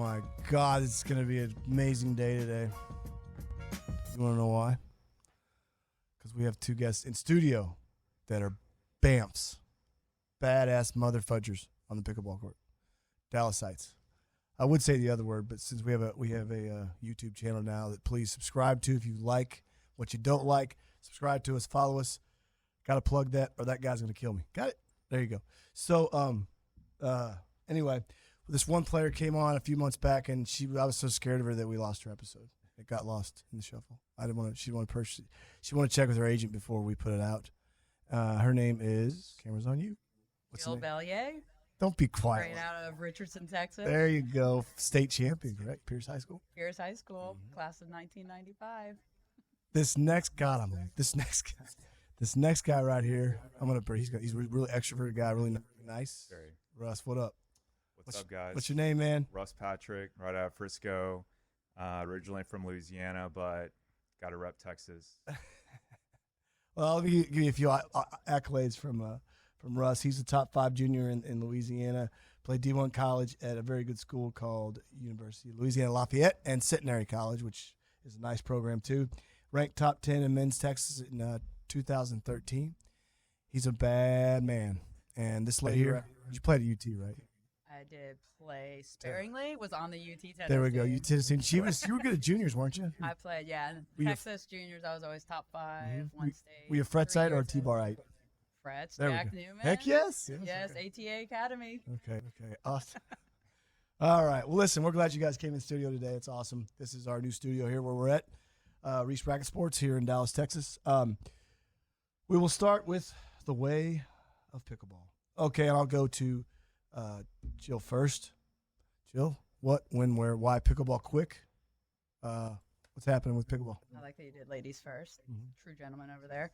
my God, it's going to be an amazing day today. You want to know why? Because we have two guests in studio that are BAMFs, badass motherfudgers on the pickleball court, Dallasites. I would say the other word, but since we have a YouTube channel now that please subscribe to if you like what you don't like. Subscribe to us, follow us. Got to plug that, or that guy's going to kill me. Got it? There you go. So, anyway, this one player came on a few months back, and I was so scared of her that we lost her episode. It got lost in the shuffle. I didn't want to. She wanted to check with her agent before we put it out. Her name is. Camera's on you. What's Jill Belyea. Don't be quiet. Straight out of Richardson, Texas. There you go. State champion, correct? Pierce High School. Pierce High School, class of 1995. This next guy right here. He's a really extroverted guy, really nice. Very. Russ, what up? What's up, guys? What's your name, man? Russ Patrick, right out of Frisco. Originally from Louisiana, but got to rep Texas. Well, let me give you a few accolades from Russ. He's a top 5 junior in Louisiana. Played D1 college at a very good school called University of Louisiana Lafyette and Centenary College, which is a nice program too. Ranked top 10 in men's Texas in 2013. He's a bad man. And this lady here, you played at UT, right? I did play sparingly. Was on the UT tennis There we go. team. UT tennis team. You were good at juniors, weren't you? I played, yeah. In Texas juniors, I was always top 5. One state. Were you a fret side or a T-bar-ite? Frets. There we Jack go. Newman. Heck yes. Yes, okay. ATA Academy. Okay. Awesome. All right. Well, listen, we're glad you guys came in studio today. It's awesome. This is our new studio here where we're at, Reese Bracket Sports here in Dallas, Texas. We will start with the way of pickleball. Okay, and I'll go to Jill first. Jill, what, when, where, why pickleball quick? What's happening with pickleball? I like that you did ladies first. True gentleman over there.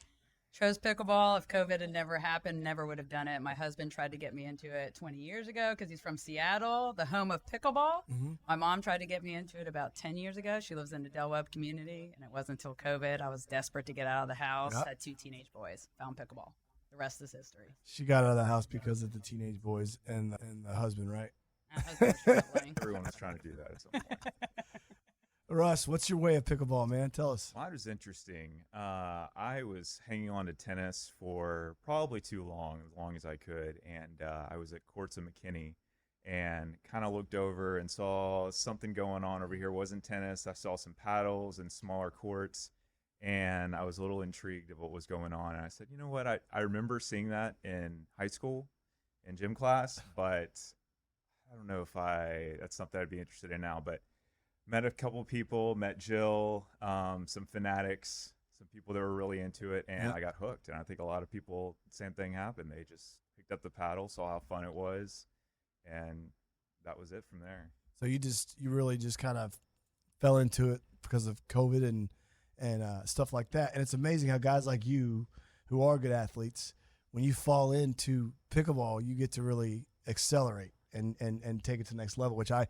Chose pickleball. If COVID had never happened, never would have done it. My husband tried to get me into it 20 years ago because he's from Seattle, the home of pickleball. My mom tried to get me into it about 10 years ago. She lives in the Del Webb community, and it wasn't until COVID. I was desperate to get out of the house. Yep. Had 2 teenage boys. Found pickleball. The rest is history. She got out of the house because of the teenage boys and the husband, right? My husband was struggling. Everyone was trying to do that at some point. Russ, what's your way of pickleball, man? Tell us. Mine was interesting. I was hanging on to tennis for probably too long, as long as I could, and I was at courts in McKinney and kind of looked over and saw something going on over here. It wasn't tennis. I saw some paddles and smaller courts, and I was a little intrigued of what was going on. And I said, you know what? I remember seeing that in high school in gym class, but I don't know if that's something I'd be interested in now. But met a couple people, met Jill, some fanatics, some people that were really into it, and I got hooked. And I think a lot of people, same thing happened. They just picked up the paddle, saw how fun it was, and that was it from there. So you really just kind of fell into it because of COVID and stuff like that. And it's amazing how guys like you, who are good athletes, when you fall into pickleball, you get to really accelerate and take it to the next level, which I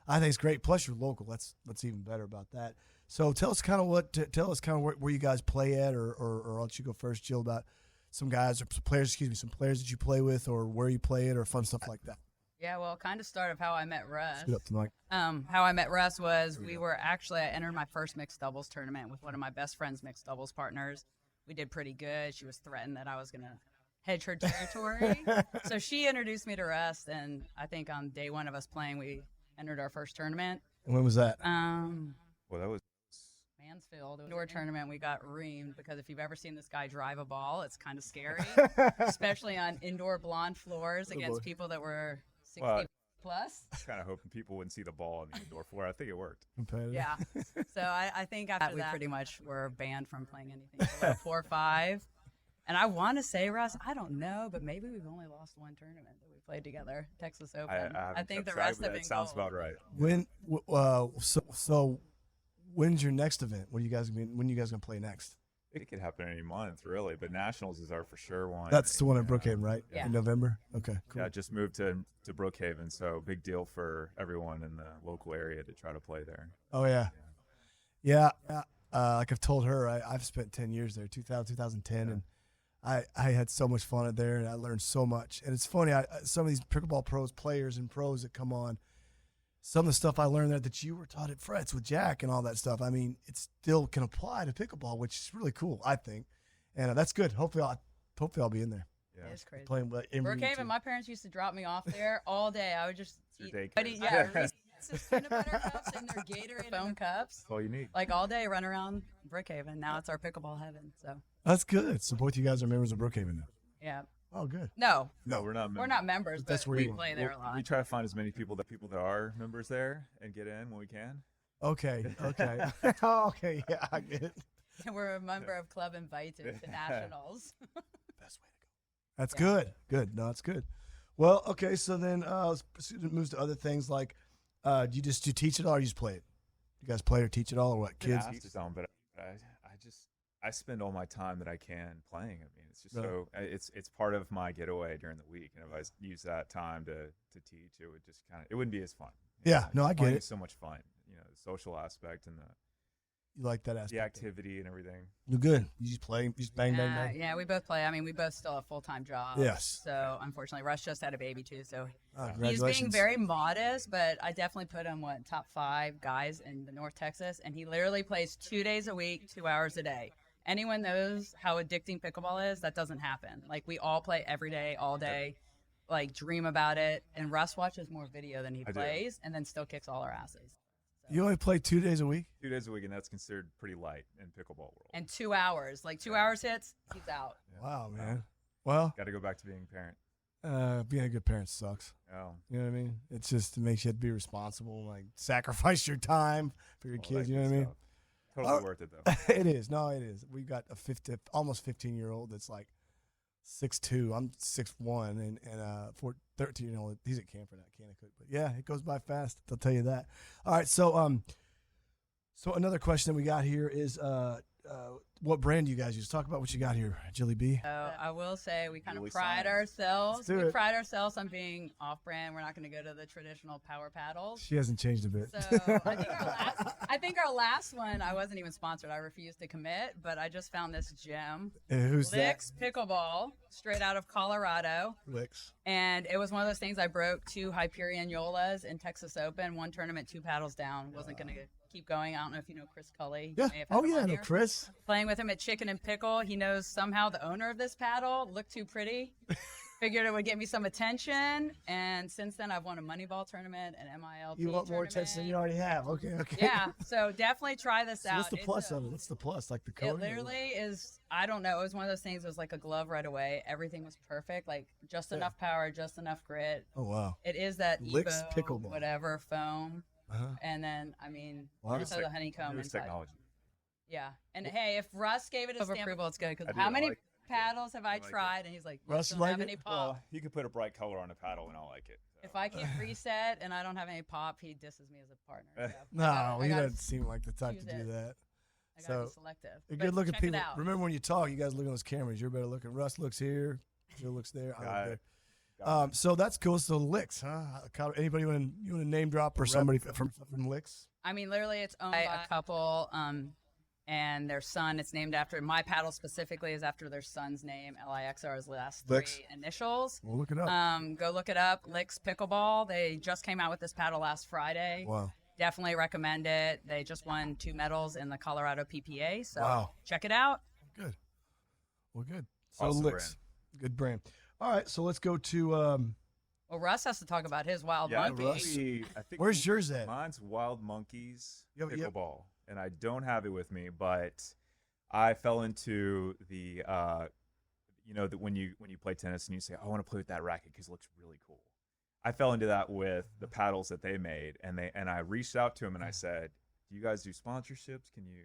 think it's great. Plus, you're local. That's even better about that. So tell us kind of where you guys play at, or I'll let you go first, Jill, about some guys or some players that you play with, or where you play it, or fun stuff like that. Yeah, well, kind of start of how I met Russ. Scoot up to the mic. How I met Russ was I entered my first mixed doubles tournament with one of my best friend's mixed doubles partners. We did pretty good. She was threatened that I was going to hedge her territory. So she introduced me to Russ, and I think on day one of us playing, we entered our first tournament. And when was that? Well, that was Mansfield. It was an indoor tournament. We got reamed because if you've ever seen this guy drive a ball, it's kind of scary, especially on indoor blonde floors against people that were 60 plus. I was kind of hoping people wouldn't see the ball on the indoor floor. I think it worked. Yeah. So I think after that, we pretty much were banned from playing anything below 4 or 5. And I want to say, Russ, I don't know, but maybe we've only lost one tournament that we played together, Texas Open. I think the kept rest track, have been that sounds gold. about right. So when's your next event? When are you guys gonna play next? It could happen any month, really, but Nationals is our for sure one. That's the one in Brookhaven, right? Yeah. In November? Okay, cool. Yeah, I just moved to Brookhaven, so big deal for everyone in the local area to try to play there. Oh, yeah. Yeah. Like I've told her, I've spent 10 years there, 2010, and I had so much fun there, and I learned so much. And it's funny, some of these pickleball players and pros that come on, some of the stuff I learned there that you were taught at Fretz with Jack and all that stuff, I mean, it still can apply to pickleball, which is really cool, I think. And that's good. Hopefully I'll be in there. Yeah. It's crazy. Playing in Brookhaven, my parents used to drop me off there all day. I would just eat daycare. Reese's peanut butter cups and their Gatorade foam cups. That's all you need. Like all day, run around Brookhaven. Now it's our pickleball heaven. So That's good. So both you guys are members of Brookhaven now. yeah. Oh, good. No, No, we're not. we're not members, That's but where we you- play there a lot. We try to find as many people that are members there and get in when we can. Okay. Okay. Yeah, I get it. And we're a member of Club Invited to Nationals. Best way to go. That's good. Good. No, that's good. Well, okay. So then let's move to other things like, do you teach it all or you just play it? You guys play or teach it all or what? Kids? Asked some, but I spend all my time that I can playing. I mean, it's just Really? it's part of my getaway during the week, and if I use that time to teach, it would just it wouldn't be as fun. Yeah, no, I get Playing it. is so much fun, the social aspect and You like that aspect? the activity and everything. You're good. You just play. You just bang, bang, bang. Yeah, we both play. I mean, we both still have full-time jobs. Yes. So unfortunately, Russ just had a baby too. So Oh, he's congratulations. being very modest, but I definitely put him top 5 guys in the North Texas, and he literally plays 2 days a week, 2 hours a day. Anyone knows how addicting pickleball is? That doesn't happen. Like we all play every day, all day, like dream about it. And Russ watches more video than he I do. plays, and then still kicks all our asses. You only play 2 days a week? 2 days a week, and that's considered pretty light in pickleball world. And 2 hours, like 2 hours hits, he's out. Wow, man. Well, Got to go back to being a parent. being a good parent sucks. Oh, You know what I mean? It makes you have to be responsible, like sacrifice your time for your all kids. that You know good what I mean? stuff. Totally Oh. worth it though. It is. No, it is. We've got a almost 15-year-old that's like 6'2". I'm 6'1", and 13-year-old. He's at camp for that Kanakuk. But yeah, it goes by fast. I'll tell you that. All right, so so another question that we got here is what brand do you guys use? Talk about what you got here, Jilly B. So I will say we kind of Julie pride Science. ourselves. Let's do We it. pride ourselves on being off-brand. We're not going to go to the traditional power paddles. She hasn't changed a bit. So I think our last one, I wasn't even sponsored. I refused to commit, but I just found this gem. Who's Licks Pickleball, straight out of Colorado. that? Licks. And it was one of those things I broke 2 Hyperion Yolas in Texas Open, one tournament, 2 paddles down. Wasn't going to keep going. I don't know if you know Chris Cully. Yeah. You may have had Oh him yeah, on no, here. Chris. Playing with him at Chicken and Pickle. He knows somehow the owner of this paddle looked too pretty. Figured it would get me some attention. And since then, I've won a Moneyball tournament, an MILT You want more attention than you already have. Okay. Yeah, so definitely try this So out. what's the It's plus a- of it? What's the plus? Like the It code? literally is, I don't know. It was one of those things. It was like a glove right away. Everything was perfect. Like just enough power, just enough grit. Oh wow. It is that Licks Evo, Pickleball. whatever foam. Uh-huh. And then, I mean, Wow. also the honeycomb Newest inside. technology. Yeah. And hey, if Russ gave it a stamp of approval, it's good. I Because do, how I many like it. paddles have I like it. tried? And he's like, Russ, don't you like have it? any pop. Well, you could put a bright color on a paddle, and I'll like it. So. If I can't reset and I don't have any pop, he disses me as a partner. So No, I he gotta- doesn't seem like the type to choose do it. that. I gotta So, be selective. You're But good looking check people. It out. Remember when you talk, you guys look on those cameras. You're better looking. Russ looks here. Jill looks there. I Got look it. there. Got it. So that's cool. So Licks, huh? Anybody want to name drop or somebody from Licks? I mean, literally, it's owned by a couple, and their son. It's named after my paddle specifically is after their son's name. LIXR is last 3 Licks. initials. We'll look it up. Go look it up. Licks Pickleball. They just came out with this paddle last Friday. Wow. Definitely recommend it. They just won 2 medals in the Colorado PPA. So Wow. check it out. Good. Well, good. So Awesome Licks. Good brand. All right. So let's go to. Well, Russ has to talk about his wild Yeah, monkey. Russ. I think Where's yours at? Mine's Wild Monkeys Yep, yep. Pickleball, and I don't have it with me, but I fell into the, that when you play tennis and you say, I want to play with that racket because it looks really cool. I fell into that with the paddles that they made, and I reached out to them and I said, do you guys do sponsorships? Can you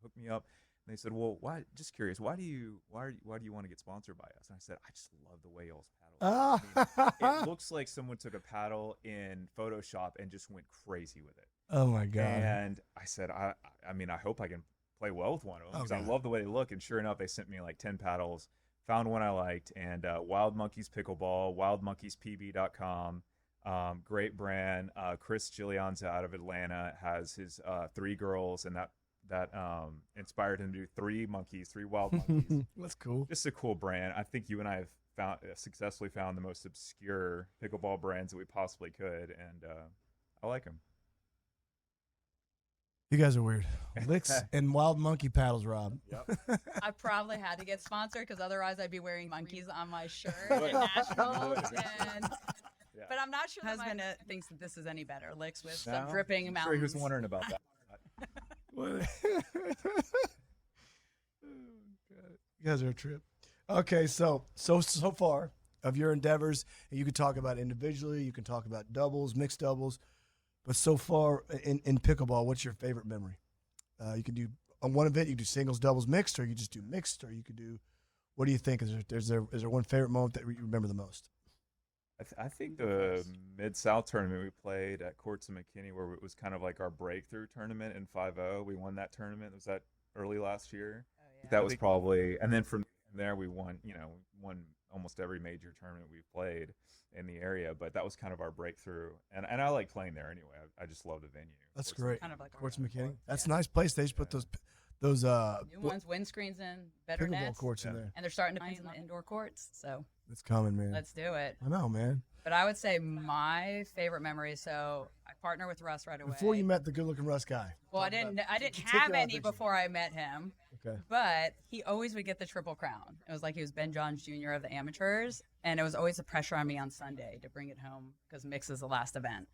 hook me up? And they said, well, why? Just curious, why do you want to get sponsored by us? And I said, I just love the way y'all's paddle. It looks like someone took a paddle in Photoshop and just went crazy with it. Oh my God. And I said, I hope I can play well with one of them because I God. love the way they look. And sure enough, they sent me like 10 paddles, found one I liked, and Wild Monkeys Pickleball, wildmonkeyspb.com. Great brand. Chris Gillianza out of Atlanta has his 3 girls, and that inspired him to do 3 wild monkeys. That's cool. Just a cool brand. I think you and I have successfully found the most obscure pickleball brands that we possibly could, and I like them. You guys are weird. Licks and wild monkey paddles, Rob. Yep. I probably had to get sponsored because otherwise I'd be wearing monkeys on my shirt in Nashville. But I'm not sure my husband thinks that this is any better. Licks with some dripping mountains. I'm sure he was wondering about that. You guys are a trip. Okay, so far of your endeavors, and you can talk about individually, you can talk about doubles, mixed doubles, but so far in pickleball, what's your favorite memory? You can do on one event, you can do singles, doubles, mixed, or you just do mixed, or you could do. What do you think? Is there one favorite moment that you remember the most? I think the Mid-South tournament we played at Courts of McKinney, where it was kind of like our breakthrough tournament in 5-0. We won that tournament. Was that early last year? Oh, yeah. That was probably, and then from there we won almost every major tournament we've played in the area. But that was kind of our breakthrough, and I like playing there anyway. I just love the venue. That's great. Kind of like Courts of McKinney. That's a nice place. They just put those new ones, windscreens in, better pickleball nets, courts in there. and they're starting to play in the indoor courts. So it's coming, man. let's do it. I know, man. But I would say my favorite memory. So I partner with Russ right away. Before you met the good-looking Russ guy. Well, I didn't have any before I met him. Okay. But he always would get the Triple Crown. It was like he was Ben Johns Jr. of the amateurs, and it was always a pressure on me on Sunday to bring it home because mix is the last event.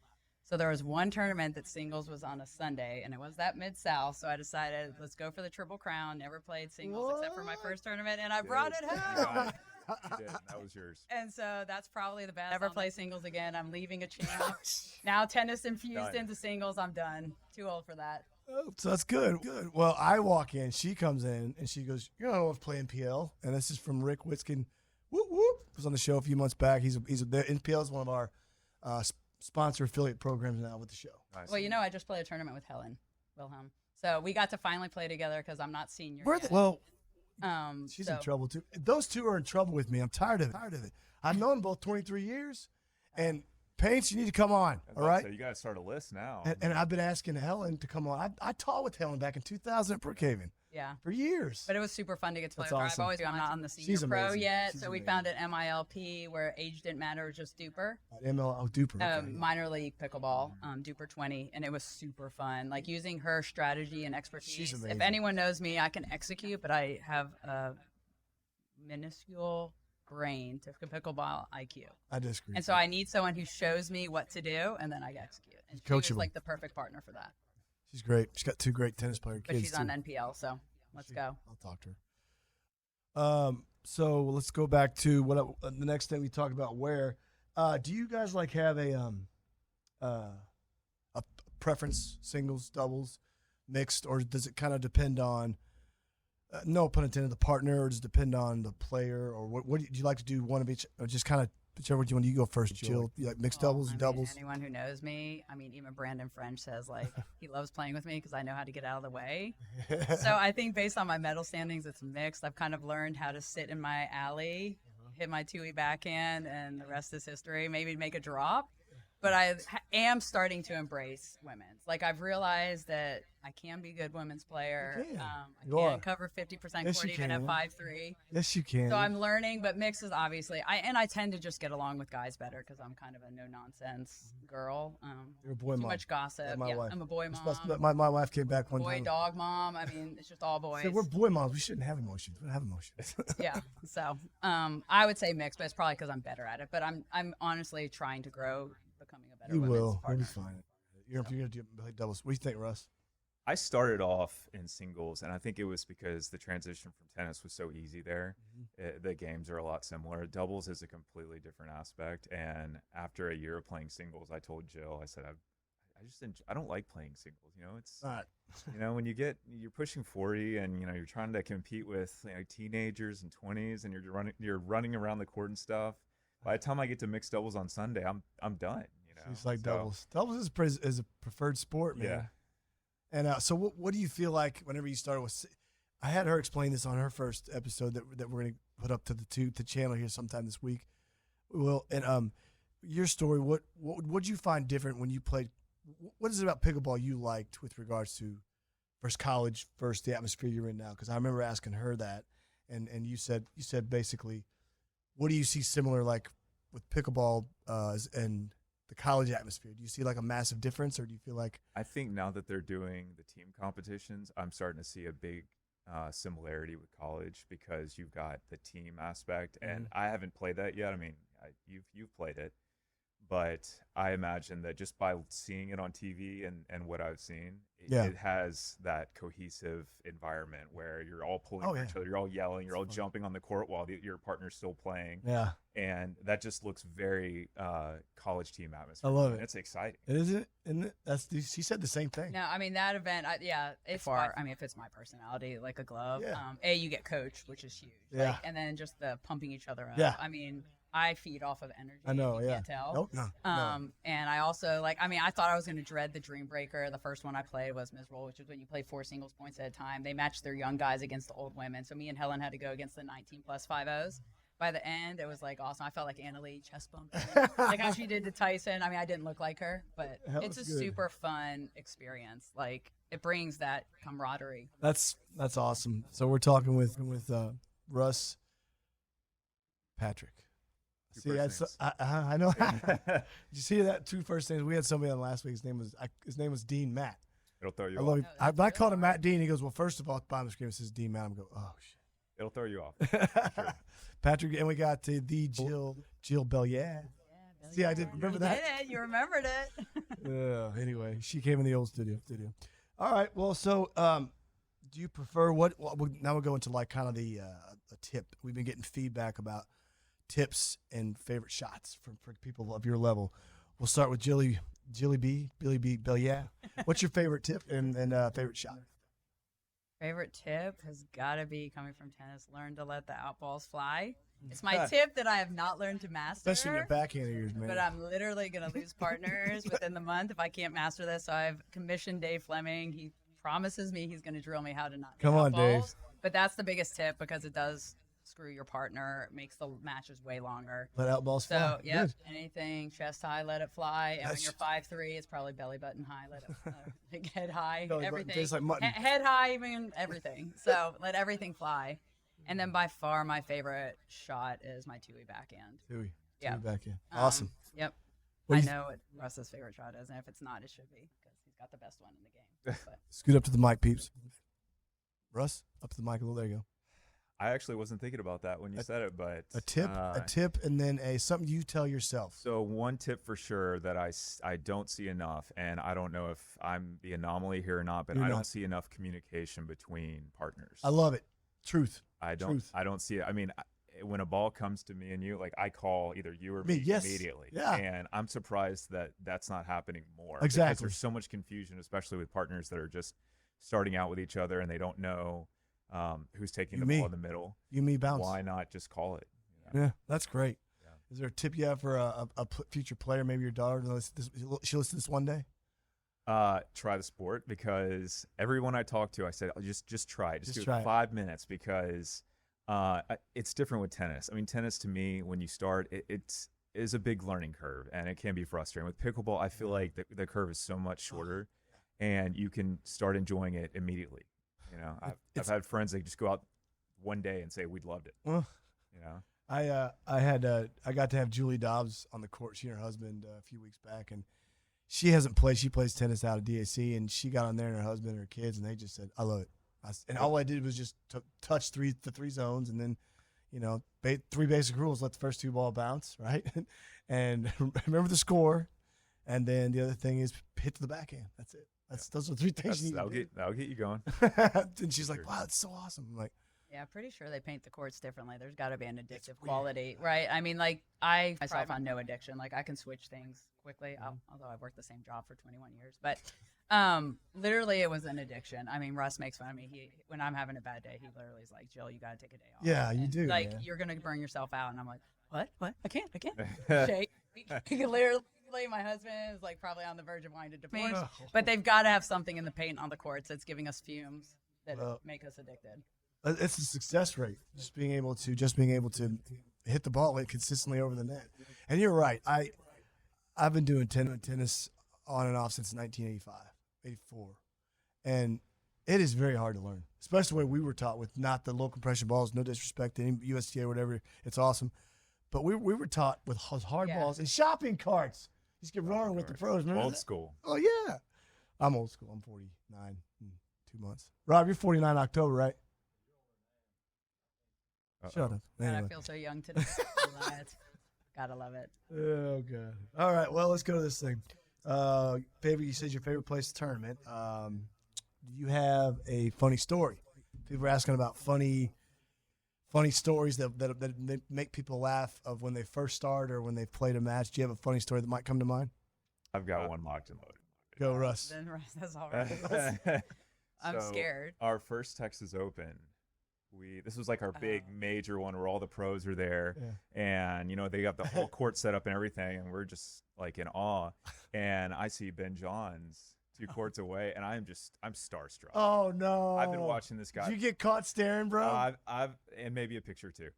So there was one tournament that singles was on a Sunday, and it was that Mid-South. So I decided, let's go for the Triple Crown. Never played singles except for my first tournament, and I brought it home. You did. That was yours. And so that's probably the best. Never play singles again. I'm leaving a channel. Now tennis infused into singles. I'm done. Too old for that. Oh, so that's good. Good. Well, I walk in, she comes in, and she goes, "You don't know what's playing PL." And this is from Rick Witzkin. Whoop whoop. Was on the show a few months back. He's there. NPL is one of our sponsor affiliate programs now with the show. Nice. Well, I just played a tournament with Helen Wilhelm, so we got to finally play together because I'm not senior. She's in trouble too. Those two are in trouble with me. I'm tired of it. I've known them both 23 years, and Paints, you need to come on. All right. So you got to start a list now. And I've been asking Helen to come on. I taught with Helen back in 2000 at Brookhaven. Yeah. For years. But it was super fun to get to play That's with her. awesome. I'm not on the senior She's pro amazing. yet, She's so amazing. we found an MILP where age didn't matter, it was just duper. Duper. Okay. Minor league pickleball, duper 20, and it was super fun. Like using her strategy and expertise. She's amazing. If anyone knows me, I can execute, but I have a minuscule brain to pickleball IQ. I disagree. And so I need someone who shows me what to do, and then I execute. And she Coachable. was like the perfect partner for that. She's great. She's got two great tennis player But kids she's on too. NPL, so let's go. I'll talk to her. So let's go back to the next thing we talked about. Where do you guys have a preference, singles, doubles, mixed, or does it kind of depend on? No pun intended. The partner, or does it depend on the player, or what do you like to do? One of each, or just kind of whichever one you go first, Jill. You like mixed doubles, doubles? Anyone who knows me, even Brandon French says he loves playing with me because I know how to get out of the way. So I think based on my medal standings, it's mixed. I've kind of learned how to sit in my alley, hit my 2E backhand, and the rest is history. Maybe make a drop. But I am starting to embrace women's. I've realized that I can be a good women's player. I can cover 50% court even at 5'3". Yes, you can. So I'm learning, but mix is obviously. I tend to just get along with guys better because I'm kind of a no-nonsense girl. You're a boy mom. Too much gossip. Like my wife. I'm a boy mom. My wife came back one boy time. dog mom. It's just all boys. So we're boy moms. We shouldn't have emotions. We don't have emotions. Yeah. So I would say mixed, but it's probably because I'm better at it. But I'm honestly trying to grow. Becoming a better You women's will. partner. You'll be fine. You're going to play doubles. What do you think, Russ? I started off in singles, and I think it was because the transition from tennis was so easy there. The games are a lot similar. Doubles is a completely different aspect. And after a year of playing singles, I told Jill, I said, I don't like playing singles. It's not. When you're pushing 40 and you're trying to compete with teenagers and 20s, and you're running around the court and stuff. By the time I get to mixed doubles on Sunday, I'm done. It's like doubles. Doubles is a preferred sport, man. Yeah. And so what do you feel like whenever you started with? I had her explain this on her first episode that we're going to put up to the channel here sometime this week. Well, and your story. What did you find different when you played? What is it about pickleball you liked with regards to first college, first the atmosphere you're in now? Because I remember asking her that, and you said basically. What do you see similar with pickleball and the college atmosphere? Do you see like a massive difference, or do you feel like I think now that they're doing the team competitions, I'm starting to see a big similarity with college because you've got the team aspect, and I haven't played that yet. I mean, you've played it, but I imagine that just by seeing it on TV and what I've seen, it has that cohesive environment where you're all pulling for each other, you're all yelling, you're all jumping on the court while your partner's still playing. Yeah. And that just looks very college team atmosphere. I love it. It's exciting. Isn't it? She said the same thing. No, I mean that event. It's I mean, if it's my personality, like a glove. Yeah. You get coached, which is huge. Yeah. Like, and then just the pumping each other up. Yeah. I mean, I feed off of energy. I know. You Yeah. can't tell. Nope, no. And I also I thought I was going to dread the Dream Breaker. The first one I played was miserable, which is when you play 4 singles points at a time. They matched their young guys against the old women. So me and Helen had to go against the 19 plus 5-0s. By the end, it was like awesome. I felt like Anna Lee chest bumping, like how she did to Tyson. I mean, I didn't look like her, but it's a super fun experience. Like it brings that camaraderie. That's awesome. So we're talking with Russ Patrick. See, I know. Did you see that 2 first names? We had somebody on last week. His name was Dean Matt. It'll throw you off. I called him Matt Dean. He goes, well, first of all, bottom of the screen says Dean Matt. I'm going, oh shit. It'll throw you off. Sure. Patrick, and we got the Jill Belyea. Yeah, See, I didn't remember that. You did it. You remembered it. Anyway, she came in the old studio. All right. Well, so do you prefer now we'll go into like kind of the a tip. We've been getting feedback about tips and favorite shots for people of your level. We'll start with Jilly Belyea. What's your favorite tip and favorite shot? Favorite tip has got to be coming from tennis. Learn to let the outballs fly. It's my tip that I have not learned to master. Especially in your backhand of yours, man. But I'm literally going to lose partners within the month if I can't master this. So I've commissioned Dave Fleming. He promises me he's going to drill me how to not Come on, Dave. But that's the biggest tip because it does screw your partner. It makes the matches way longer. Let outballs fly. So, yeah, anything chest high, let it fly. And when you're 5'3", it's probably belly button high, let it like head high, belly everything. Tastes like mutton. Head high, even everything. So let everything fly. And then by far my favorite shot is my Tui backhand. Tui Yeah. backhand. Awesome. Yep. What I do you know what Russ's favorite shot is, and if it's not, it should be because he's got the best one in the game. But Scoot up to the mic, peeps. Russ, up to the mic a little. There you go. I actually wasn't thinking about that when you said it, but A tip, and then something you tell yourself. So one tip for sure that I don't see enough, and I don't know if I'm the anomaly here or not, but I don't see enough communication between partners. I love it. Truth. I don't see it. I mean, when a ball comes to me and you, like I call either you or me immediately. Yeah. And I'm surprised that that's not happening more. Exactly. Because there's so much confusion, especially with partners that are just starting out with each other and they don't know who's taking the ball in the middle. You, me, bounce. Why not just call it? You know? Yeah, that's great. Yeah. Is there a tip you have for a future player, maybe your daughter? She'll listen to this one day? Try the sport, because everyone I talk to, I said, just try it. Just do try it 5 minutes, because it's different with tennis. I mean, tennis to me, when you start, it is a big learning curve, and it can be frustrating. With pickleball, I feel like the curve is so much shorter, and you can start enjoying it immediately. You know, I've had friends that just go out one day and say, "We loved it." You know, I got to have Julie Dobbs on the court. She and her husband a few weeks back, and she hasn't played. She plays tennis out of DAC, and she got on there, and her husband and her kids, and they just said, "I love it." And all I did was just touch the three zones, and then, you know, 3 basic rules: let the first 2 ball bounce, right, and remember the score, and then the other thing is hit to the backhand. That's it. Those are 3 things you need. That'll get you going. And she's like, "Wow, that's so awesome!" I'm like, yeah, I'm pretty sure they paint the courts differently. There's got to be an addictive quality, right? I mean, like I myself found no addiction. Like I can switch things quickly, although I've worked the same job for 21 years. But literally, it was an addiction. I mean, Russ makes fun of me. When I'm having a bad day, he literally is like, "Jill, you got to take a day off." Yeah, you do. Like you're gonna burn yourself out, and I'm like, "What? I can't." Shake. He can literally. My husband is like probably on the verge of wanting to divorce, but they've got to have something in the paint on the courts that's giving us fumes that make us addicted. It's a success rate, just being able to hit the ball consistently over the net. And you're right. I've been doing tennis on and off since 1985, 84, and it is very hard to learn, especially the way we were taught with not the low compression balls. No disrespect to any USTA or whatever, it's awesome, but we were taught with hard balls and shopping carts. Used to get roaring with the pros. Remember Old that? school. Oh, yeah. I'm old school. I'm 49 in 2 months. Rob, you're 49 October, right? Shut up. God, Anyway. I feel so young today. Gotta love it. Oh, God. All right, well, let's go to this thing. You said your favorite place to tournament. Do you have a funny story? People are asking about funny stories that make people laugh of when they first start or when they've played a match. Do you have a funny story that might come to mind? I've got one locked and loaded. Go, Russ. Then Russ, that's all right. I'm So, scared. Our first Texas Open, this was like our big major one where all the pros are there, and they got the whole court set up and everything, and we're just like in awe. And I see Ben Johns 2 courts away, and I'm starstruck. Oh no! I've been watching this guy. Did you get caught staring, bro? And maybe a picture too.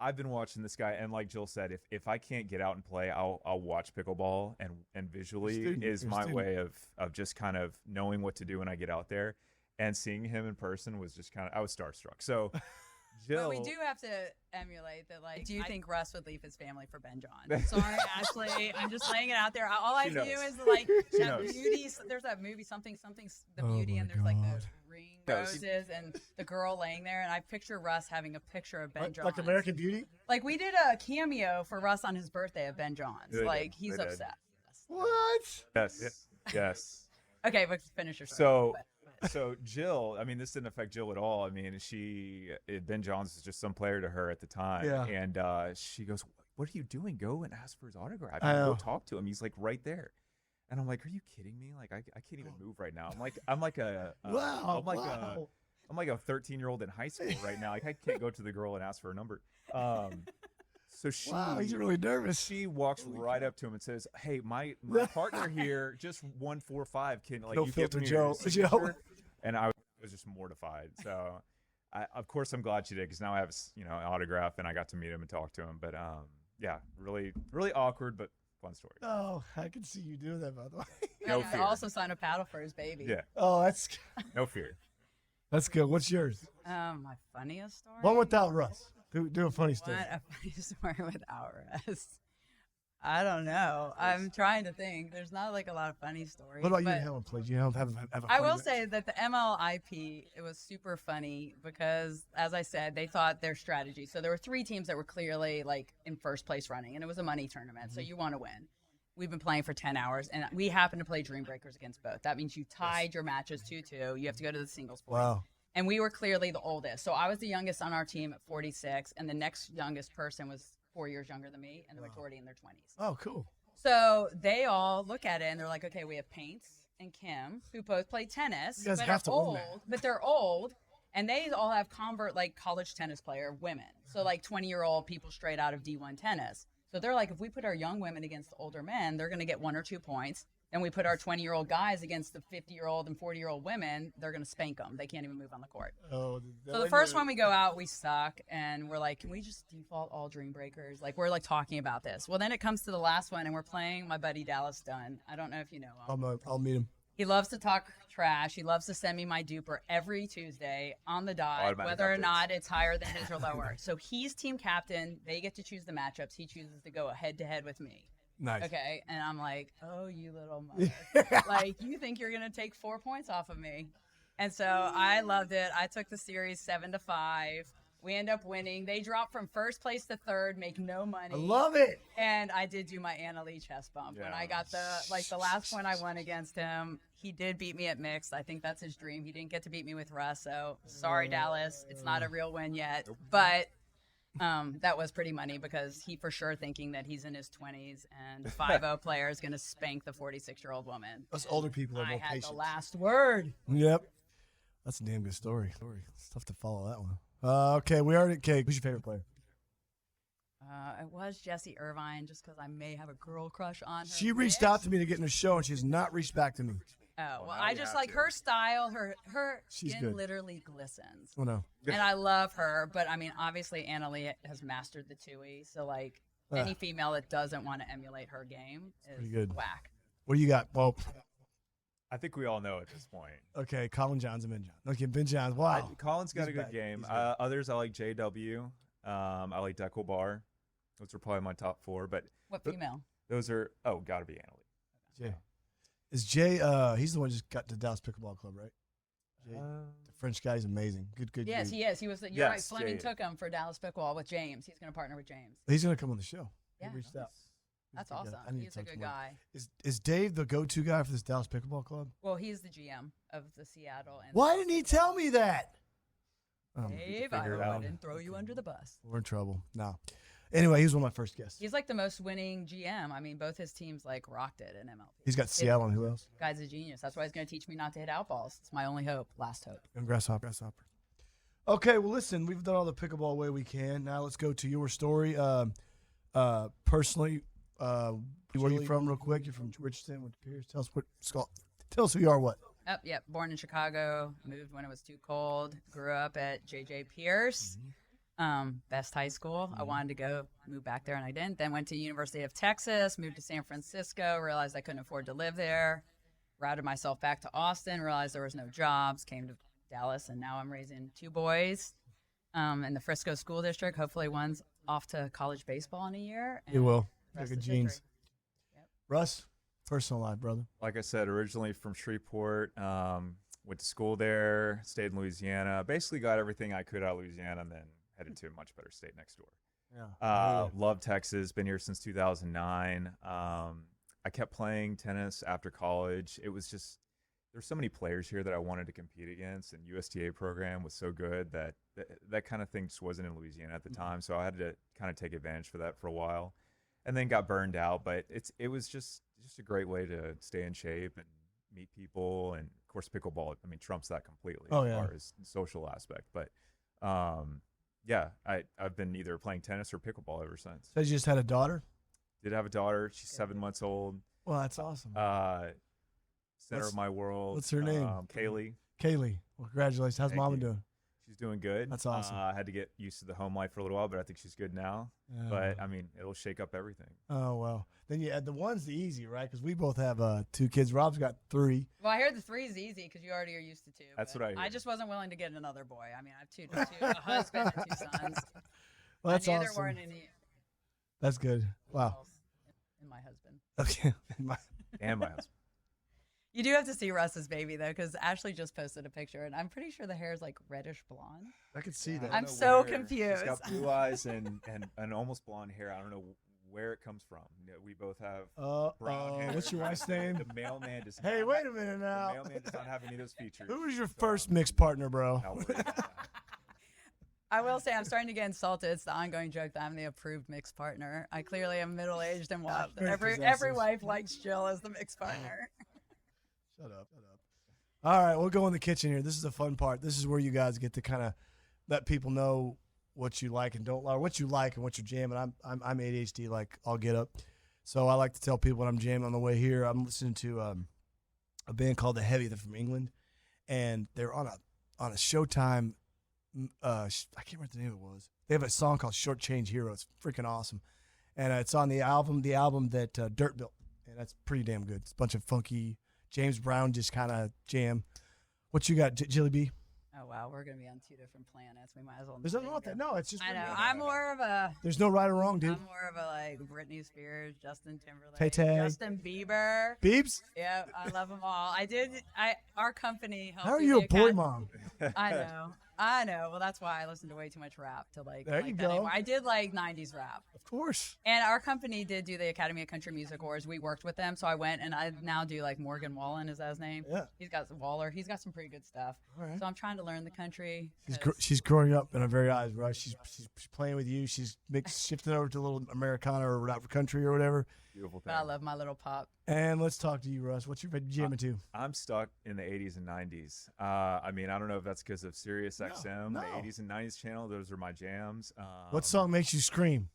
I've been watching this guy, and like Jill said, if I can't get out and play, I'll watch pickleball, and visually is my way of just kind of knowing what to do when I get out there. And seeing him in person was just I was starstruck. So, Jill. But we do have to emulate that. Like, do you think Russ would leave his family for Ben John? Sorry, Ashley. I'm just laying it out there. All I do is like that beauty. There's that movie, something, the beauty, and there's like the ring roses and the girl laying there. And I picture Russ having a picture of Ben John. Like American Beauty? Like we did a cameo for Russ on his birthday of Ben John's. Like he's obsessed. What? Yes. Okay, but finish your story. So Jill, this didn't affect Jill at all. Ben Johns was just some player to her at the time. Yeah. And she goes, "What are you doing? Go and ask for his autograph. Go talk to him. He's like right there." And I'm like, "Are you kidding me? Like I can't even move right now. I'm like a 13-year-old in high school right now. Like I can't go to the girl and ask for a number." So he's really nervous. She walks right up to him and says, "Hey, my partner here just 145. Can no you filter, give me Joe?" And I was just mortified. So, of course, I'm glad she did because now I have an autograph and I got to meet him and talk to him. But yeah, really, really awkward, but fun story. Oh, I can see you doing that, by the way. No fear. Also signed a paddle for his baby. Yeah. Oh, that's no fear. That's good. What's yours? My funniest story. One without Russ. Do a funny story. What a funny story without Russ. I don't know. I'm trying to think. There's not like a lot of funny stories. What about you and Helen, please? You have a funny I will match? say that the MLIP, it was super funny because, as I said, they thought their strategy. So there were 3 teams that were clearly like in first place running, and it was a money tournament. So you want to win. We've been playing for 10 hours, and we happen to play Dream Breakers against both. That means you tied your matches 2-2. You have to go to the singles point. Wow. And we were clearly the oldest. So I was the youngest on our team at 46, and the next youngest person was 4 years younger than me, and the majority in their 20s. Oh, cool. So they all look at it, and they're like, okay, we have Paints and Kim, who both play tennis, You guys but have are to old, win that. but they're old, and they all have convert, like, college tennis player women. So, like, 20-year-old people straight out of D1 tennis. So they're like, if we put our young women against the older men, they're going to get 1 or 2 points. Then we put our 20-year-old guys against the 50-year-old and 40-year-old women, they're going to spank them. They can't even move on the court. Oh, So the first one we go out, we suck, and we're like, can we just default all Dream Breakers? Like, we're, like, talking about this. Well, then it comes to the last one, and we're playing my buddy Dallas Dunn. I don't know if you know him. I'll meet him. He loves to talk trash. He loves to send me my duper every Tuesday on the dot, Automatic whether or updates. not it's higher than his or lower. So he's team captain. They get to choose the matchups. He chooses to go head-to-head with me. Nice. Okay, and I'm like, oh, you little mother. Like, you think you're going to take 4 points off of me. And so I loved it. I took the series 7-5. We end up winning. They drop from first place to third, make no money. I love it. And I did do my Anna Lee chest bump. When I got the last point I won against him, he did beat me at mixed. I think that's his dream. He didn't get to beat me with Russ. So sorry, Dallas. It's not a real win yet. But that was pretty money because he for sure thinking that he's in his 20s and 5-0 player is going to spank the 46-year-old woman. Us older people are more I had patient. the last word. Yep. That's a damn good story. It's tough to follow that one. Okay, we already. Okay, who's your favorite player? It was Jessie Irvine, just because I may have a girl crush on her. She reached out to me to get in the show, and she's not reached back to me. Oh, well, I just like her style. Her She's skin good. literally glistens. Oh no. And I love her, but I mean, obviously Anna Lee has mastered the Tui, so like any female that doesn't want to emulate her game is pretty good. whack. What do you got? Well, I think we all know at this point. okay, Colin Johns and Ben Johns. Okay, Ben Johns. Wow. Colin's got He's a good bad. game. He's good. Others I like JW. I like Deckelbar. Those are probably my top 4. But What female? Those are gotta be Annalie. Jay. Is Jay? He's the one who just got to Dallas Pickleball Club, right? Jay, the French guy is amazing. Good. Yes, dude. he is. He was. You're right. Yes, Fleming Jay. took him for Dallas Pickleball with James. He's going to partner with James. He's gonna come on the show. Yeah. He reached out. That's He's a good awesome. guy. I need to He's a talk to good him. guy. Is Dave the go-to guy for this Dallas Pickleball Club? Well, he's the GM of the Seattle. And Why didn't he tell me that? Dave, figure it I out. didn't throw you under the bus. We're in trouble. No. Anyway, he was one of my first guests. He's like the most winning GM. I mean, both his teams like rocked it in MLB. He's got Seattle and who else? Guy's a genius. That's why he's going to teach me not to hit out balls. It's my only hope. Last hope. And Grasshopper. Okay, well, listen, we've done all the pickleball way we can. Now let's go to your story. Personally, where are you from, real quick? You're from Richardson with Pearce. Tell us who you are. What? Yep. Born in Chicago. Moved when it was too cold. Grew up at JJ Pearce. Best high school. I wanted to move back there, and I didn't. Then went to University of Texas. Moved to San Francisco. Realized I couldn't afford to live there. Routed myself back to Austin. Realized there was no jobs. Came to Dallas, and now I'm raising 2 boys in the Frisco school district. Hopefully one's off to college baseball in a year. You will. Rest Look at is jeans. history. Yep. Russ, personal life, brother. Like I said, originally from Shreveport, went to school there, stayed in Louisiana, basically got everything I could out of Louisiana, and then headed to a much better state next door. Yeah. Love Texas, been here since 2009. I kept playing tennis after college. It was just, there's so many players here that I wanted to compete against, and USTA program was so good that that kind of thing just wasn't in Louisiana at the time. So I had to kind of take advantage for that for a while, and then got burned out. But it was just a great way to stay in shape and meet people, and of course pickleball, I mean, trumps that completely as far as the social aspect. But yeah, I've been either playing tennis or pickleball ever since. So you just had a daughter? Did have a daughter. She's 7 months old. Well, that's awesome. Center of my world. What's her name? Kaylee. Kaylee. Well, congratulations. How's Thank Mama you. doing? She's doing good. That's awesome. I had to get used to the home life for a little while, but I think she's good now. But I mean, it'll shake up everything. Oh, well. Then you add the one's the easy, right? Because we both have 2 kids. Rob's got 3. Well, I hear the 3 is easy because you already are used to 2. That's but what I hear. I just wasn't willing to get another boy. I mean, I have two a husband and 2 sons. Well, that's Neither awesome. weren't any That's good. Wow. in my husband. Okay. And my husband. You do have to see Russ's baby though, because Ashley just posted a picture, and I'm pretty sure the hair is like reddish blonde. I could see I that. don't I'm know so where- confused. She's got blue eyes and almost blonde hair. I don't know where it comes from. You know, we both have brown hair. What's your wife's name? The mailman does. Hey, wait a minute The now. mailman does not have any of those features. Who was your so first I'm mixed partner, bro? not worried about that. I will say I'm starting to get insulted. It's the ongoing joke that I'm the approved mixed partner. I clearly am middle-aged and watched. very Every possessive. wife likes Jill as the mixed partner. Shut up. All right, we'll go in the kitchen here. This is the fun part. This is where you guys get to kind of let people know what you like and don't like, what you like and what you're jamming. I'm ADHD, like I'll get up. So I like to tell people when I'm jamming on the way here. I'm listening to a band called The Heavy. They're from England, and they're on a Showtime. I can't remember what the name of it was. They have a song called "Short Change Hero." It's freaking awesome, and it's on the album that Dirt built, and that's pretty damn good. It's a bunch of funky James Brown just kind of jam. What you got, Jilly B? Oh wow, we're gonna be on 2 different planets. We might as well. There's nothing wrong with that. No, it's just. I know. I'm more of a. There's no right or wrong, dude. I'm more of a like Britney Spears, Justin Timberlake, Tay-Tay. Justin Bieber. Beebs? Yeah, I love them all. Our company helped. How are do you the a boy acad- mom? I know. Well, that's why I listen to way too much rap to like. There like you that go. anymore. I did like '90s rap, Of course. and our company did do the Academy of Country Music Awards. We worked with them, so I went and I now do like Morgan Wallen. Is that his name? Yeah. He's got Waller. He's got some pretty good stuff. All right. So I'm trying to learn the country. She's growing up in our very eyes, right? She's playing with you. She's shifting over to a little Americana or rap country or whatever. Beautiful thing. But I love my little pop. And let's talk to you, Russ. What's your jamming to? I'm stuck in the 80s and 90s. I mean, I don't know if that's because of Sirius XM, no. the 80s and 90s channel. Those are my jams. What song makes you scream?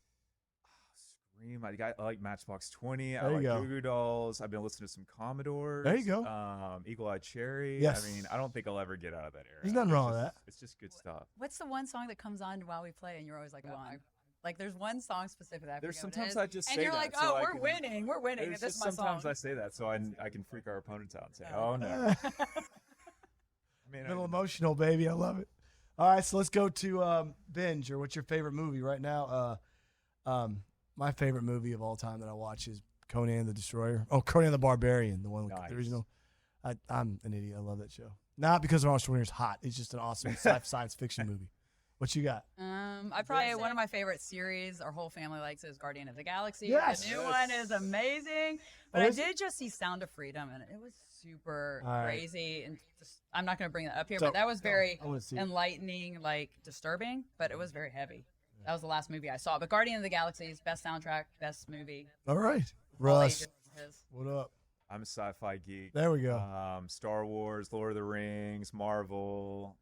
Scream. I like Matchbox 20. There I you like go. Goo Goo Dolls. I've been listening to some Commodores. There you go. Eagle Eye Cherry. Yes. I mean, I don't think I'll ever get out of that era. There's nothing wrong with that. It's just good stuff. What's the one song that comes on while we play and you're always like, one? Like, there's one song specifically. I There's forget what it sometimes is, I just and say you're that, like, so oh, I we're can- winning, and There's this is just my sometimes song. I say that so I can freak our opponents out and say, Oh. oh, no. I mean, A little emotional, baby. I love it. All right, so let's go to binge or what's your favorite movie right now? my favorite movie of all time that I watch is Conan the Destroyer. Oh, Conan the Barbarian, the one with the original. I'm an idiot. I love that show. Not because Arnold Schwarzenegger's hot. It's just an awesome science fiction movie. What you got? I probably one of my favorite series. Our whole family likes is Guardian of the Galaxy. Yes. The new one is amazing. But I did just see Sound of Freedom, and it was super crazy. And just, I'm not going to bring that up here, but that was very enlightening, like disturbing. But it was very heavy. That was the last movie I saw. But Guardian of the Galaxy is best soundtrack, best movie. All right, Russ. What up? I'm a sci-fi geek. There we go. Star Wars, Lord of the Rings, Marvel.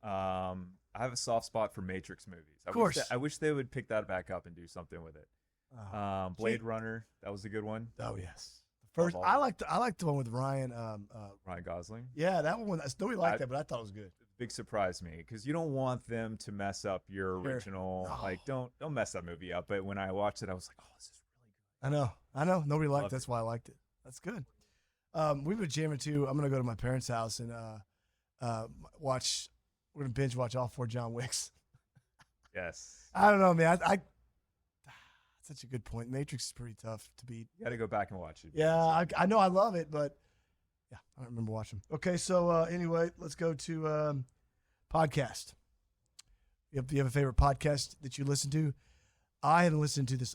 I have a soft spot for Matrix movies. Of course. I wish they would pick that back up and do something with it. Blade Runner, that was a good one. Oh yes. First, I liked the one with Ryan. Ryan Gosling. Yeah, that one. Nobody liked that, but I thought it was good. Big surprise to me because you don't want them to mess up your original. No. Like, don't mess that movie up. But when I watched it, I was like, oh, this is really good. I know. Nobody liked it. That's why I liked it. That's good. We were jamming too. I'm gonna go to my parents' house and watch. We're gonna binge watch all 4 John Wicks. Yes. I don't know, man. I such a good point. Matrix is pretty tough to beat. You got to go back and watch it. Yeah, I know I love it, but yeah, I don't remember watching. Okay, so anyway, let's go to podcast. You have a favorite podcast that you listen to? I haven't listened to this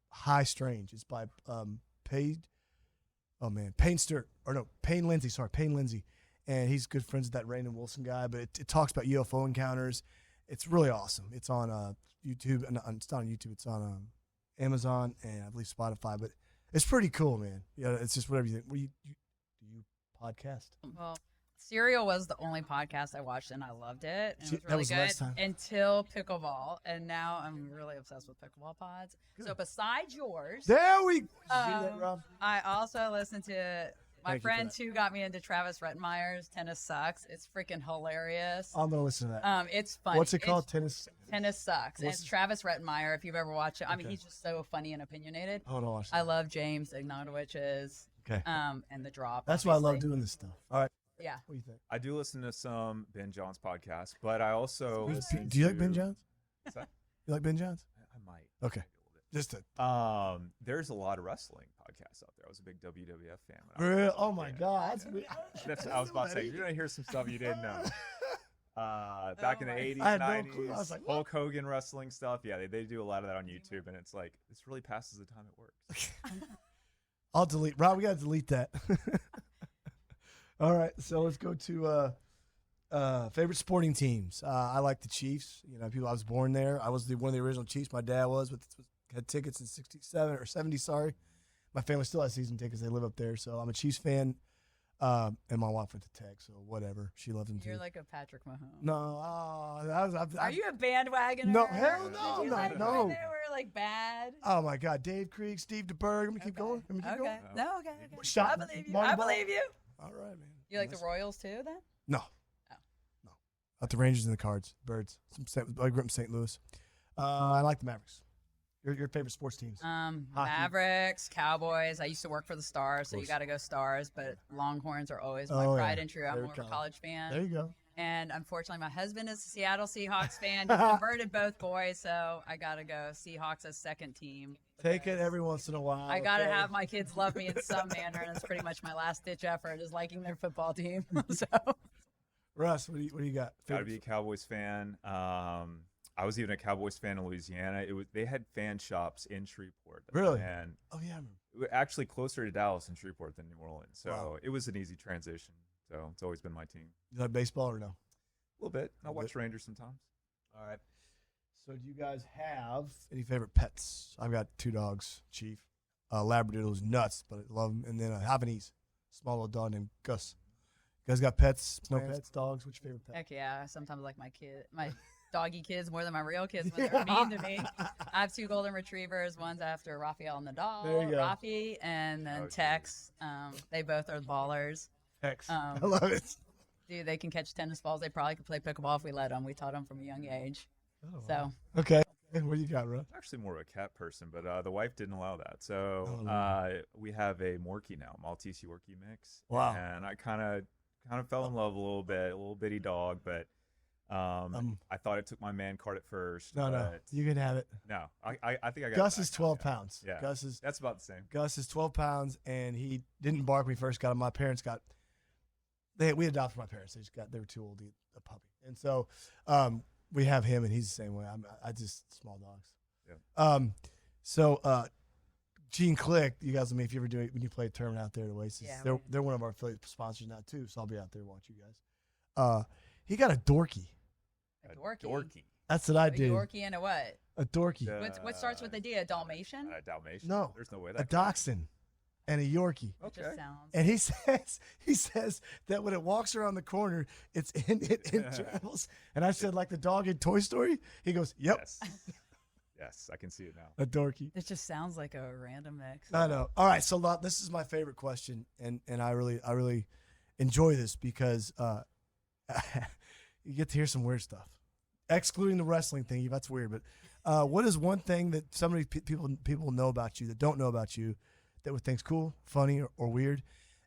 High Strange. It's by Payne Lindsay. Sorry, Payne Lindsay. And he's good friends with that Raymond Wilson guy, but it talks about UFO encounters. It's really awesome. It's on YouTube. No, it's not on YouTube. It's on Amazon and I believe Spotify. But it's pretty cool, man. Yeah, it's just whatever you think. Do you podcast? Well, Serial was the only podcast I watched, and I loved it. And it was really that was good last time. until Pickleball, and now I'm really obsessed with Pickleball pods. Good. So besides yours, there we go. That, Rob? I also listen to. My Thank you friend for that. too got me into Travis Rettenmeyer's Tennis Sucks. It's freaking hilarious. I'm gonna listen to that. It's fun. What's it called? Tennis Sucks. And it's Travis Rettenmeyer. If you've ever watched it, I mean, he's just so funny and opinionated. I want to watch that. I love James Ignatowicz's. Okay. And the drop. That's why I love doing this stuff. All right. Yeah. What do you think? I do listen to some Ben Johns podcasts, but I also listen Do you like Ben Johns? What's that? You like Ben Johns? I might. Okay. Just to. There's a lot of wrestling podcasts out there. I was a big WWF fan. Oh my God. I was about to say, you're going to hear some stuff you didn't know. Back in the 80s, I had no 90s, clue. I was like, Hulk Hogan wrestling stuff. Yeah, they do a lot of that on YouTube, and it's like, this really passes the time it works. I'll delete. Rob, we got to delete that. All right. So let's go to favorite sporting teams. I like the Chiefs. You know, I was born there. I was one of the original Chiefs. My dad had tickets in 67 or 70, sorry. My family still has season tickets. They live up there. So I'm a Chiefs fan. And my wife went to Tech, so whatever. She loves them too. You're like a Patrick Mahomes. No. Are you a bandwagoner? No, hell no. Did you like No. when they were like bad? Oh, my God. Dave Krieg, Steve DeBerg. Let me keep going. Okay. No, okay. Shot I believe you. Marty I Ball. believe you. All right, man. You like the Royals too, then? No. Oh. No. Not the Rangers and the Cards. Birds. I grew up in St. Louis. I like the Mavericks. Your favorite sports teams? Mavericks, Cowboys. I used to work for the Stars, so you got to go Stars. But Longhorns are always my pride and true. I'm more of a college fan. There you go. And unfortunately, my husband is a Seattle Seahawks fan. He converted both boys, so I got to go Seahawks as second team. Take it every once in a while. I got to have my kids love me in some manner, and it's pretty much my last-ditch effort is liking their football team. So, Russ, what do you got? Got to be a Cowboys fan. I was even a Cowboys fan in Louisiana. They had fan shops in Shreveport. Really? And oh yeah, I remember. It was actually closer to Dallas and Shreveport than New Orleans. So Wow. It was an easy transition. So it's always been my team. You like baseball or no? A little bit. I watch Rangers sometimes. All right. So do you guys have any favorite pets? I've got 2 dogs. Chief, Labradoodle's nuts, but I love them. And then a Havanese, small little dog named Gus. You guys got pets? No pets, dogs? What's your favorite pet? heck yeah. Sometimes I like my doggy kids more than my real kids when they're mean to me. I have 2 golden retrievers. One's after Raphael Nadal, There you go. Rafi, and then Tex. They both are ballers. Tex. I love it. Dude, they can catch tennis balls. They probably could play pickleball if we let them. We taught them from a young age. Oh, So wow. Okay. What do you got, Russ? I'm actually more of a cat person, but the wife didn't allow that. So Oh, we have a Morkie now, Maltese Yorkie mix. Wow. And I kind of fell in love a little bit, a little bitty dog, but I thought it took my man card at first. No, you can have it. No, I think I got Gus it is back 12 now. pounds. Yeah, that's about the same. Gus is 12 pounds, and he didn't bark when he first got him. My parents got. We adopted my parents. They were too old to get a puppy, and so we have him, and he's the same way. I just small dogs. Yeah. So Gene Click, you guys, if you ever do it when you play a tournament out there at Oasis, Yeah, they're one of our affiliate sponsors now too. So I'll be out there watch you guys. He got a dorky. A dorky. That's what I A did. Yorkie and a what? A dorky. What starts with a D? A Dalmatian? Dalmatian? No. There's no way A that dachshund and a Yorkie. It just sounds. And he says that when it walks around the corner, it travels. And I said, like the dog in Toy Story? He goes, yep. Yes, I can see it now. A dorky. It just sounds like a random mix. I know. All right, so this is my favorite question, and I really enjoy this because you get to hear some weird stuff. Excluding the wrestling thing, that's weird. But what is one thing that people know about you that don't know about you that would think's cool, funny, or weird?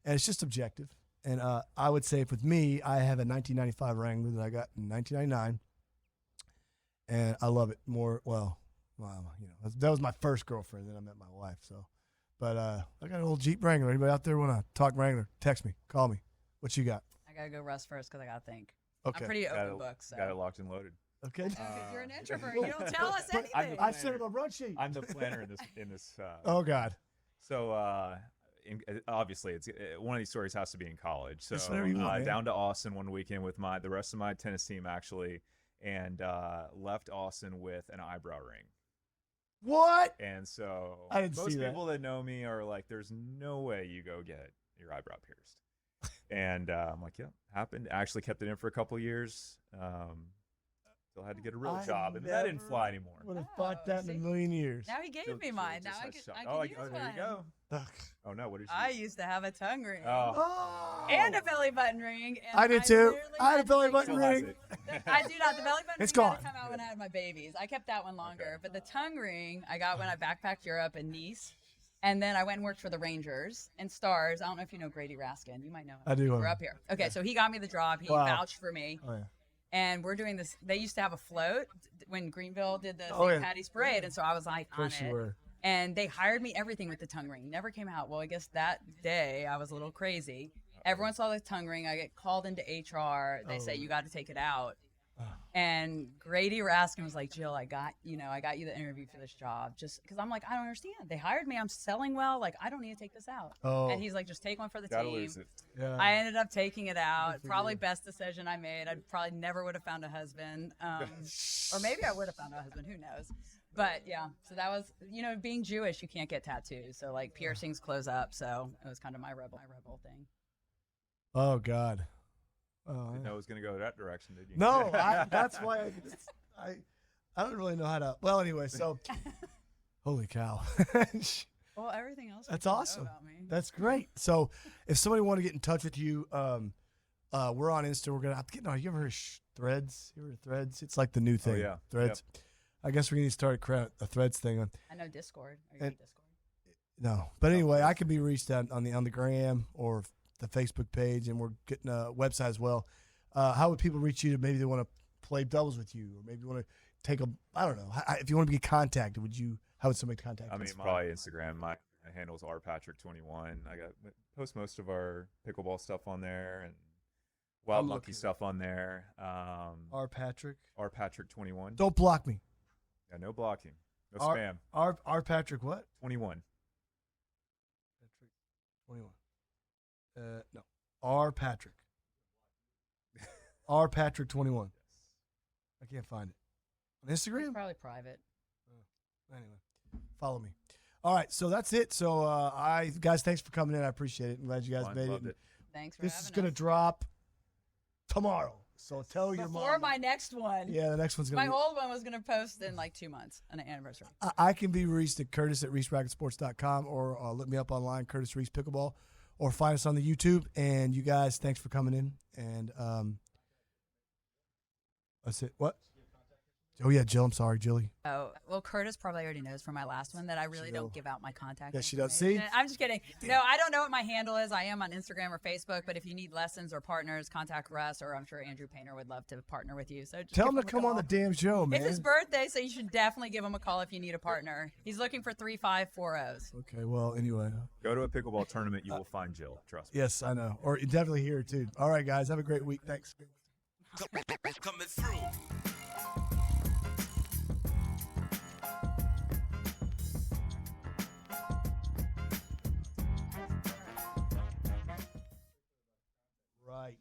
And it's just objective. And I would say with me, I have a 1995 Wrangler that I got in 1999, and I love it more. Well, that was my first girlfriend. Then I met my wife. So, but I got an old Jeep Wrangler. Anybody out there want to talk Wrangler? Text me, call me. What you got? I gotta go Russ first because I gotta think. Okay. I'm pretty open book. So. Got it locked and loaded. Okay. You're an introvert. You don't tell us anything. I sent him a run sheet. I'm the planner in this. Oh God. So obviously, it's one of these stories has to be in college. So whatever you want, down to Austin one weekend with the rest of my tennis team actually, and left Austin with an eyebrow ring. What? And so I didn't most see that. people that know me are like, "There's no way you go get your eyebrow pierced." And I'm like, "Yeah, happened." I actually kept it in for a couple of years. Still had to get a real job, and that didn't fly anymore. Would have thought that in a million years. Now he gave me mine. Now I can use there one. you go. Oh no, what did you? I used to have a tongue ring. Oh. And a belly button ring. And I did too. literally I had a to belly take button it- ring. I do not. The belly button It's ring gone. had to come out when I had my babies. I kept that one longer. Okay. But the tongue ring I got when I backpacked Europe in Nice. And then I went and worked for the Rangers and Stars. I don't know if you know Grady Raskin. You might know him. I do. We're up here. Okay, so he got me the job. He Wow. vouched for me. Oh yeah. And we're doing this. They used to have a float when Greenville did the Oh, St. yeah. Patty's Parade. And so I was like Of course on you it. were. And they hired me everything with the tongue ring. Never came out. Well, I guess that day I was a little crazy. Everyone saw the tongue ring. I get called into HR. They say, you got to take it out. And Grady Raskin was like, Jill, I got you the interview for this job. Just because I'm like, I don't understand. They hired me. I'm selling well. Like, I don't need to take this out. Oh. And he's like, just take one for the Gotta team. lose it. Yeah. I ended up taking it out. for Probably you. best decision I made. I probably never would have found a husband. Or maybe I would have found a husband. Who knows? But yeah, so that was, being Jewish, you can't get tattoos. So like piercings close up. So it was kind of my rebel thing. Oh God. Oh, Didn't know it was going to go that direction, did you? no, that's why I don't really know how to. Well, anyway, so holy cow. Well, everything else. That's you know awesome. about me. That's great. So, if somebody want to get in touch with you, we're on Insta. We're gonna have to get. No, you ever heard of Threads? You ever heard of Threads? It's like the new thing. yeah. Threads. I guess we're gonna start a Threads thing on. I know Discord. Are you And- on Discord? No, but anyway, I can be reached out on the gram or the Facebook page, and we're getting a website as well. How would people reach you? To maybe they want to play doubles with you, or maybe want to take a. I don't know. If you want to be contacted, how would somebody contact you? I mean, probably Instagram. My handle's rpatrick21. I post most of our pickleball stuff on there and Wild I'm Monkey looking. stuff on there. R Patrick. rpatrick21. Don't block me. Yeah, no blocking. No spam. R Patrick what? 21. Patrick 21. No. R Patrick. R Patrick 21. I can't find it. On It's Instagram? probably private. Anyway, follow me. All right, so that's it. So guys, thanks for coming in. I appreciate it. I'm glad you guys Fun, made loved it. it. Thanks for This having is gonna us. drop tomorrow. So tell your Before mom. my next one. Yeah, the next one's My gonna be. old one was gonna post in like 2 months on an anniversary. I can be reached at Curtis@ReeseRacketSports.com or look me up online, Curtis Reese Pickleball, or find us on the YouTube. And you guys, thanks for coming in. And that's it. What? Oh, yeah, Jill. I'm sorry, Jilly. Oh, well, Curtis probably already knows from my last one that I really Jill. don't give out my contact Yeah, she does. information. See? I'm just kidding. No, I don't know what my handle is. I am on Instagram or Facebook, but if you need lessons or partners, contact Russ, or I'm sure Andrew Painter would love to partner with you. So just Tell give him to a come on call. the damn show, man. It's his birthday, so you should definitely give him a call if you need a partner. He's looking for 3540s. Okay, well, anyway. Go to a pickleball tournament, you will find Jill. Trust me. Yes, I know. Or definitely here, too. All right, guys. Have a great week. Thanks. Coming through. Right.